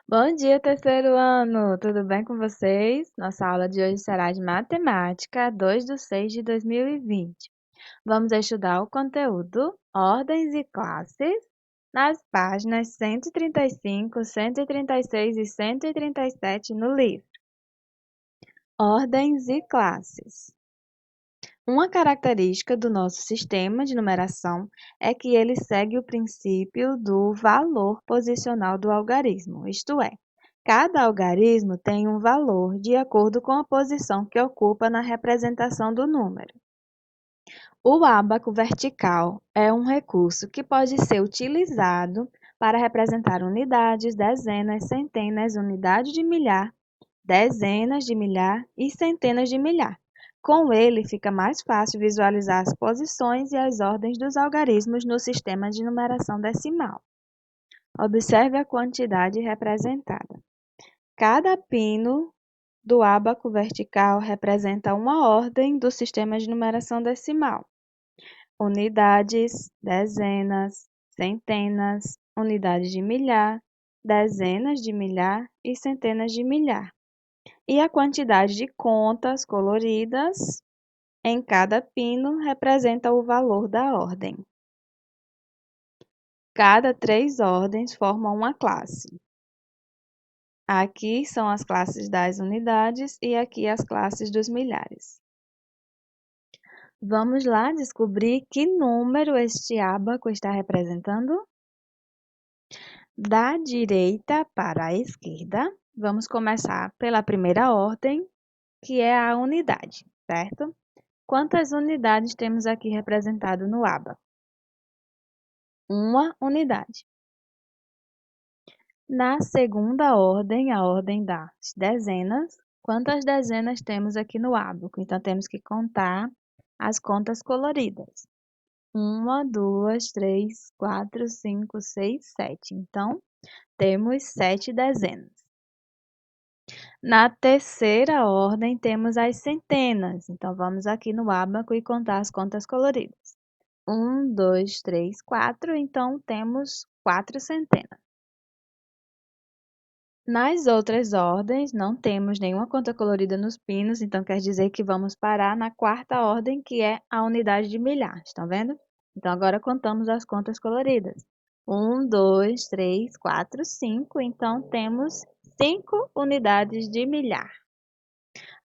Bom dia, terceiro ano! Tudo bem com vocês? Nossa aula de hoje será de Matemática, 2/6/2020. Vamos estudar o conteúdo Ordens e Classes nas páginas 135, 136 e 137 no livro. Ordens e Classes. Uma característica do nosso sistema de numeração é que ele segue o princípio do valor posicional do algarismo, isto é, cada algarismo tem um valor de acordo com a posição que ocupa na representação do número. O ábaco vertical é um recurso que pode ser utilizado para representar unidades, dezenas, centenas, unidade de milhar, dezenas de milhar e centenas de milhar. Com ele, fica mais fácil visualizar as posições e as ordens dos algarismos no sistema de numeração decimal. Observe a quantidade representada. Cada pino do ábaco vertical representa uma ordem do sistema de numeração decimal. Unidades, dezenas, centenas, unidades de milhar, dezenas de milhar e centenas de milhar. E a quantidade de contas coloridas em cada pino representa o valor da ordem. Cada 3 ordens formam uma classe. Aqui são as classes das unidades e aqui as classes dos milhares. Vamos lá descobrir que número este ábaco está representando? Da direita para a esquerda, vamos começar pela primeira ordem, que é a unidade, certo? Quantas unidades temos aqui representado no ábaco? Uma unidade. Na segunda ordem, a ordem das dezenas, quantas dezenas temos aqui no ábaco? Então, temos que contar as contas coloridas. 1, 2, 3, 4, 5, 6, 7. Então, temos 7 dezenas. Na terceira ordem, temos as centenas. Então, vamos aqui no ábaco e contar as contas coloridas. 1, 2, 3, 4. Então, temos 4 centenas. Nas outras ordens, não temos nenhuma conta colorida nos pinos, então quer dizer que vamos parar na quarta ordem, que é a unidade de milhar. Estão vendo? Então, agora contamos as contas coloridas. 1, 2, 3, 4, 5. Então, temos 5 unidades de milhar.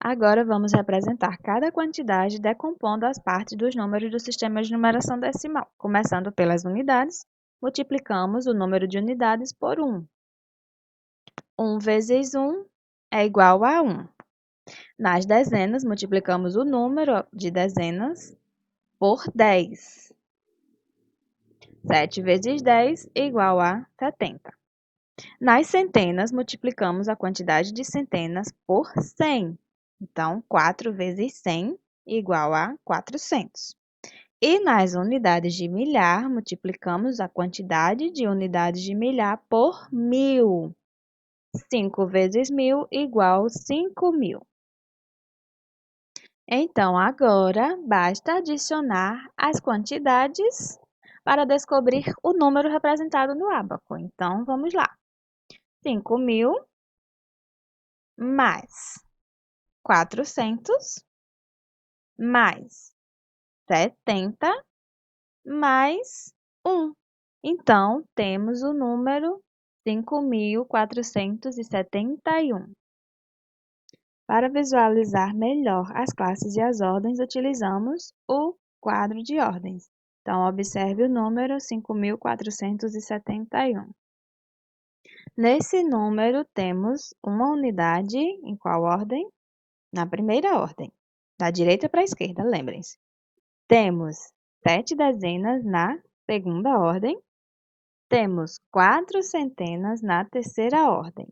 Agora, vamos representar cada quantidade decompondo as partes dos números do sistema de numeração decimal. Começando pelas unidades, multiplicamos o número de unidades por 1. 1 vezes 1 é igual a 1. Nas dezenas, multiplicamos o número de dezenas por 10. 7 vezes 10 é igual a 70. Nas centenas, multiplicamos a quantidade de centenas por 100. Então, 4 vezes 100 é igual a 400. E nas unidades de milhar, multiplicamos a quantidade de unidades de milhar por 1000. 5 vezes 1000 igual 5.000. Então, agora, basta adicionar as quantidades para descobrir o número representado no ábaco. Então, vamos lá. 5.000 mais 400 mais 70 mais 1. Então, temos o número 5.471. Para visualizar melhor as classes e as ordens, utilizamos o quadro de ordens. Então, observe o número 5.471. Nesse número, temos uma unidade em qual ordem? Na primeira ordem, da direita para a esquerda, lembrem-se. Temos 7 dezenas na segunda ordem. Temos 4 centenas na terceira ordem.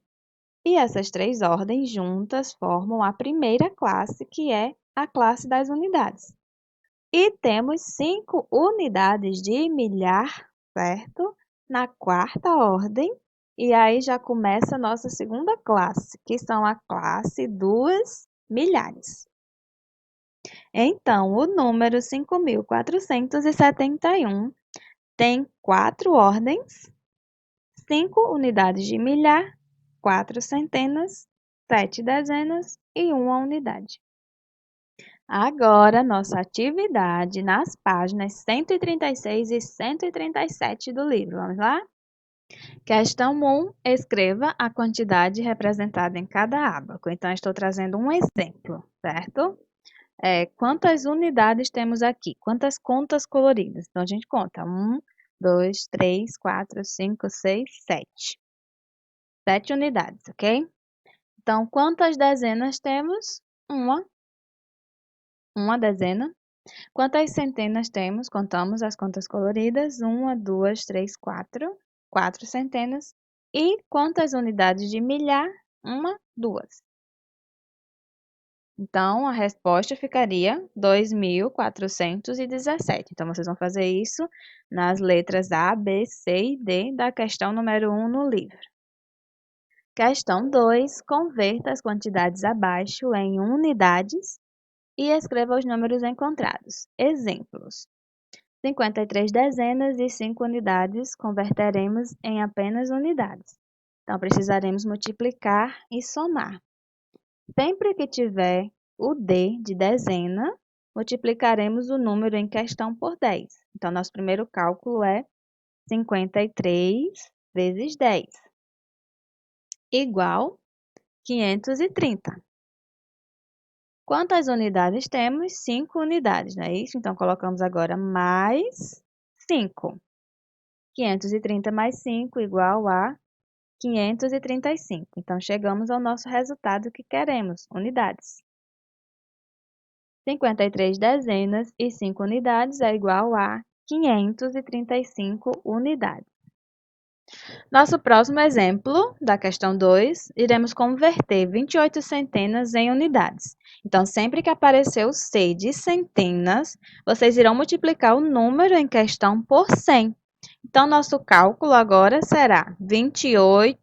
E essas 3 ordens juntas formam a primeira classe, que é a classe das unidades. E temos 5 unidades de milhar, certo? Na quarta ordem. E aí já começa a nossa segunda classe, que são a classe dos milhares. Então, o número 5.471 tem 4 ordens, 5 unidades de milhar 4 centenas, 7 dezenas e 1 unidade. Agora, nossa atividade nas páginas 136 e 137 do livro. Vamos lá? Questão 1. Escreva a quantidade representada em cada ábaco. Então, estou trazendo um exemplo, certo? Quantas unidades temos aqui? Quantas contas coloridas? Então, a gente conta. 1, 2, 3, 4, 5, 6, 7. 7 unidades, ok? Então, quantas dezenas temos? Uma dezena. Quantas centenas temos? Contamos as contas coloridas. 1, 2, 3, 4. 4 centenas. E quantas unidades de milhar? 1, 2. Então, a resposta ficaria 2.417. Então, vocês vão fazer isso nas letras A, B, C e D da questão número 1 no livro. Questão 2. Converta as quantidades abaixo em unidades e escreva os números encontrados. Exemplos. 53 dezenas e 5 unidades converteremos em apenas unidades. Então, precisaremos multiplicar e somar. Sempre que tiver o D de dezena, multiplicaremos o número em questão por 10. Então, nosso primeiro cálculo é 53 vezes 10, igual 530. Quantas unidades temos? 5 unidades, não é isso? Então, colocamos agora mais 5. 530 mais 5 igual a 535. Então, chegamos ao nosso resultado que queremos, unidades. 53 dezenas e 5 unidades é igual a 535 unidades. Nosso próximo exemplo, da questão 2, iremos converter 28 centenas em unidades. Então, sempre que aparecer o C de centenas, vocês irão multiplicar o número em questão por 100. Então, nosso cálculo agora será 28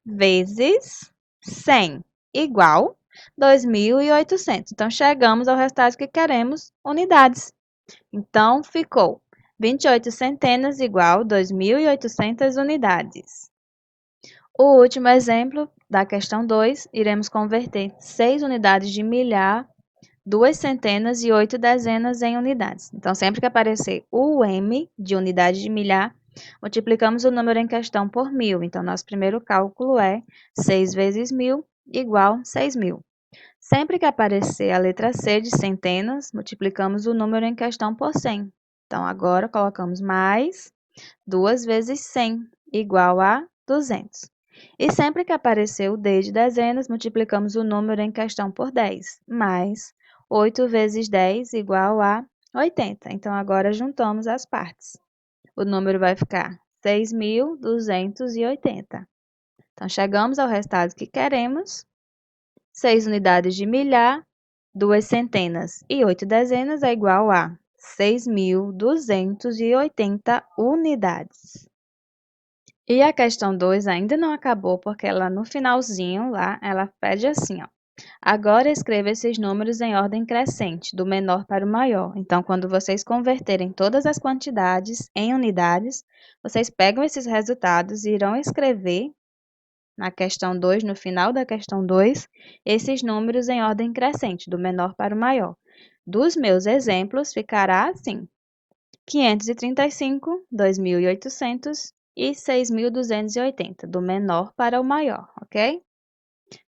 vezes 100, igual 2.800. Então, chegamos ao resultado que queremos, unidades. Então, ficou 28 centenas igual 2.800 unidades. O último exemplo da questão 2, iremos converter 6 unidades de milhar, 2 centenas e 8 dezenas em unidades. Então, sempre que aparecer o M de unidade de milhar, multiplicamos o número em questão por 1.000. Então, nosso primeiro cálculo é 6 vezes 1.000 igual 6.000. Sempre que aparecer a letra C de centenas, multiplicamos o número em questão por 100. Então, agora colocamos mais 2 vezes 100 igual a 200. E sempre que aparecer o D de dezenas, multiplicamos o número em questão por 10, mais 8 vezes 10 igual a 80. Então, agora juntamos as partes. O número vai ficar 6.280. Então, chegamos ao resultado que queremos. 6 unidades de milhar, 2 centenas e 8 dezenas é igual a 6.280 unidades. E a questão 2 ainda não acabou, porque ela no finalzinho lá, ela pede assim, ó. Agora escreva esses números em ordem crescente, do menor para o maior. Então, quando vocês converterem todas as quantidades em unidades, vocês pegam esses resultados e irão escrever na questão 2, no final da questão 2, esses números em ordem crescente, do menor para o maior. Dos meus exemplos, ficará assim: 535, 2.800 e 6.280, do menor para o maior, ok?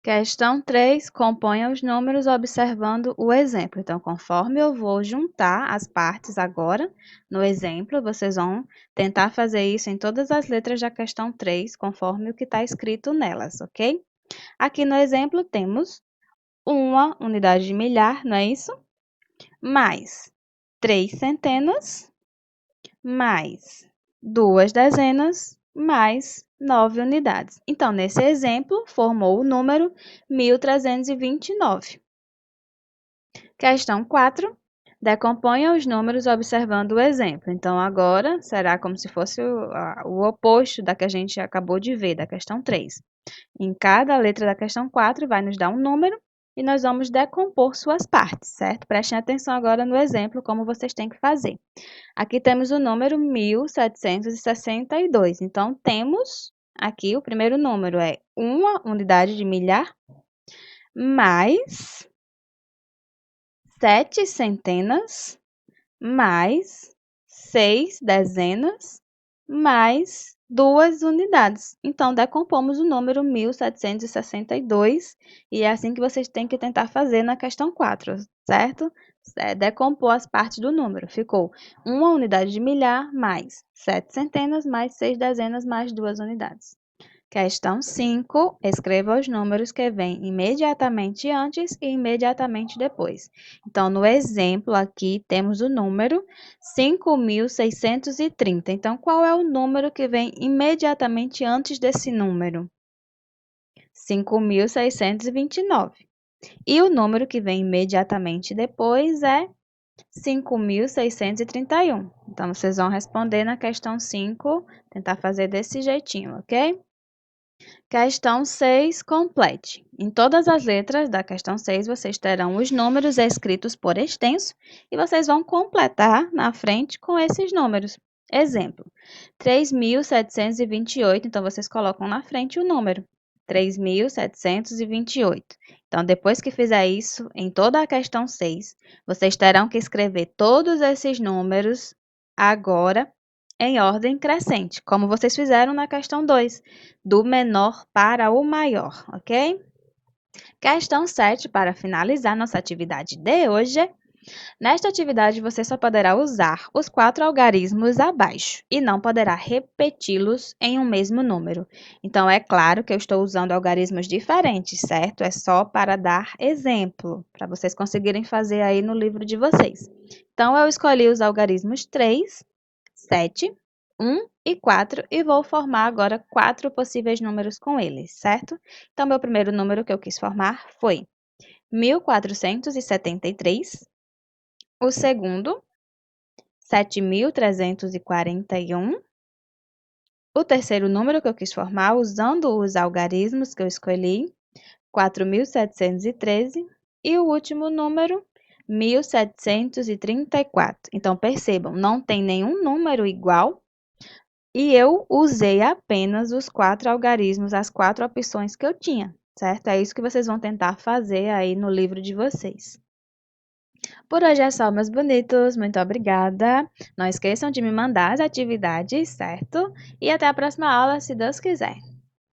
Questão 3, componha os números observando o exemplo. Então, conforme eu vou juntar as partes agora, no exemplo, vocês vão tentar fazer isso em todas as letras da questão 3, conforme o que está escrito nelas, ok? Aqui no exemplo temos uma unidade de milhar, não é isso? Mais 3 centenas, mais 2 dezenas, mais 9 unidades. Então, nesse exemplo, formou o número 1.329. Questão 4. Decomponha os números observando o exemplo. Então, agora será como se fosse o oposto da que a gente acabou de ver, da questão 3. Em cada letra da questão 4 vai nos dar um número e nós vamos decompor suas partes, certo? Prestem atenção agora no exemplo, como vocês têm que fazer. Aqui temos o número 1.762. Então, temos Aqui o primeiro número é 1 unidade de milhar mais 7 centenas mais 6 dezenas mais 2 unidades. Então, decompomos o número 1762 e é assim que vocês têm que tentar fazer na questão 4, certo? Decompor as partes do número. Ficou 1 unidade de milhar mais 7 centenas mais 6 dezenas mais 2 unidades. Questão 5. Escreva os números que vêm imediatamente antes e imediatamente depois. Então, no exemplo aqui, temos o número 5.630. Então, qual é o número que vem imediatamente antes desse número? 5.629. E o número que vem imediatamente depois é 5.631. Então, vocês vão responder na questão 5, tentar fazer desse jeitinho, ok? Questão 6, complete. Em todas as letras da questão 6, vocês terão os números escritos por extenso e vocês vão completar na frente com esses números. Exemplo, 3.728, então vocês colocam na frente o número. 3.728. Então, depois que fizer isso, em toda a questão 6, vocês terão que escrever todos esses números agora em ordem crescente, como vocês fizeram na questão 2, do menor para o maior, ok? Questão 7, para finalizar nossa atividade de hoje. Nesta atividade, você só poderá usar os 4 algarismos abaixo e não poderá repeti-los em um mesmo número. Então, é claro que eu estou usando algarismos diferentes, certo? É só para dar exemplo, para vocês conseguirem fazer aí no livro de vocês. Então, eu escolhi os algarismos 3, 7, 1 e 4 e vou formar agora 4 possíveis números com eles, certo? Então, meu primeiro número que eu quis formar foi 1473, o segundo, 7.341, o terceiro número que eu quis formar usando os algarismos que eu escolhi, 4.713, e o último número, 1.734. Então, percebam, não tem nenhum número igual, e eu usei apenas os 4 algarismos, as 4 opções que eu tinha, certo? É isso que vocês vão tentar fazer aí no livro de vocês. Por hoje é só, meus bonitos. Muito obrigada. Não esqueçam de me mandar as atividades, certo? E até a próxima aula, se Deus quiser.